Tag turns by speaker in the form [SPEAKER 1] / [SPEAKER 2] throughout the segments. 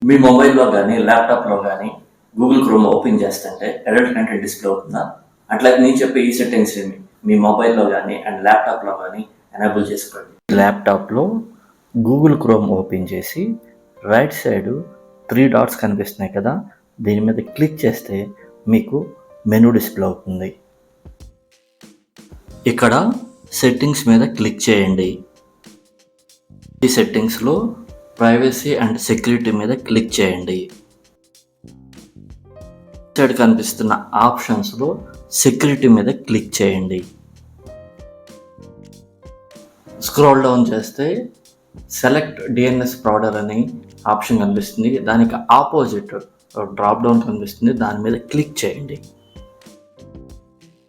[SPEAKER 1] మీ మొబైల్లో కానీ ల్యాప్టాప్లో కానీ గూగుల్ క్రోమ్ ఓపెన్ చేస్తుంటే అడల్ట్ కంటెంట్ డిస్ప్లే అవుతుందా? అట్లా నేను చెప్పే ఈ సెట్టింగ్స్ మీ మొబైల్లో కానీ అండ్ ల్యాప్టాప్లో కానీ ఎనేబుల్ చేసుకోండి. ల్యాప్టాప్లో గూగుల్ క్రోమ్ ఓపెన్ చేసి రైట్ సైడ్ 3 డాట్స్ కనిపిస్తున్నాయి కదా, దీని మీద క్లిక్ చేస్తే మీకు మెనూ డిస్ప్లే అవుతుంది. ఇక్కడ సెట్టింగ్స్ మీద క్లిక్ చేయండి. ఈ సెట్టింగ్స్లో ప్రైవసీ అండ్ సెక్యూరిటీ మీద క్లిక్ చేయండి. సైడ్ కనిపిస్తున్న ఆప్షన్స్లో సెక్యూరిటీ మీద క్లిక్ చేయండి. స్క్రోల్ డౌన్ చేస్తే సెలెక్ట్ డిఎన్ఎస్ ప్రొవైడర్ అనే ఆప్షన్ కనిపిస్తుంది. దానికి ఆపోజిట్ డ్రాప్ డౌన్ కనిపిస్తుంది, దాని మీద క్లిక్ చేయండి.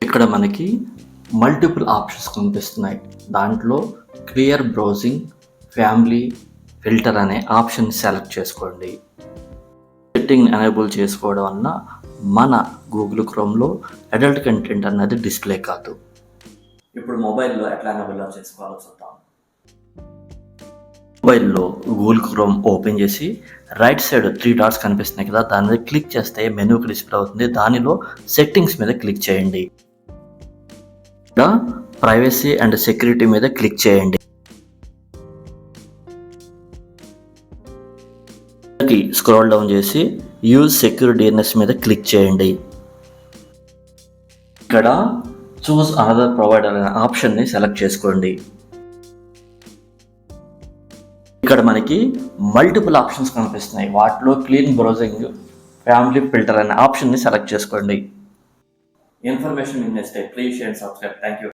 [SPEAKER 1] ఇక్కడ మనకి మల్టిపుల్ ఆప్షన్స్ కనిపిస్తున్నాయి. దాంట్లో క్లియర్ బ్రౌజింగ్, ఫ్యామిలీ, ఫిల్టర్ అనే ఆప్షన్ సెలెక్ట్ చేసుకోండి. సెట్టింగ్ ఎనేబుల్ చేసుకోవడం వల్ల మన గూగుల్ క్రోమ్లో అడల్ట్ కంటెంట్ అన్నది డిస్ప్లే కాదు. ఇప్పుడు మొబైల్లో ఎట్లా ఎనేబుల్ చేసుకోవాలో చూద్దాం. మొబైల్లో గూగుల్ క్రోమ్ ఓపెన్ చేసి రైట్ సైడ్ 3 డాట్స్ కనిపిస్తున్నాయి కదా, దాని మీద క్లిక్ చేస్తే మెనూకి డిస్ప్లే అవుతుంది. దానిలో సెట్టింగ్స్ మీద క్లిక్ చేయండి. ప్రైవసీ అండ్ సెక్యూరిటీ మీద క్లిక్ చేయండి. స్క్రోల్ డౌన్ చేసి యూజ్ సెక్యూర్ డిఎన్ఎస్ మీద క్లిక్ చేయండి. ఇక్కడ చూస్ అనదర్ ప్రొవైడర్ అనే ఆప్షన్ని సెలెక్ట్ చేసుకోండి. ఇక్కడ మనకి మల్టిపుల్ ఆప్షన్స్ కనిపిస్తున్నాయి. వాటిలో క్లీన్ బ్రౌజింగ్, ఫ్యామిలీ ఫిల్టర్ అనే ఆప్షన్ని సెలెక్ట్ చేసుకోండి. ఇన్ఫర్మేషన్ నచ్చితే please share and subscribe. Thank you.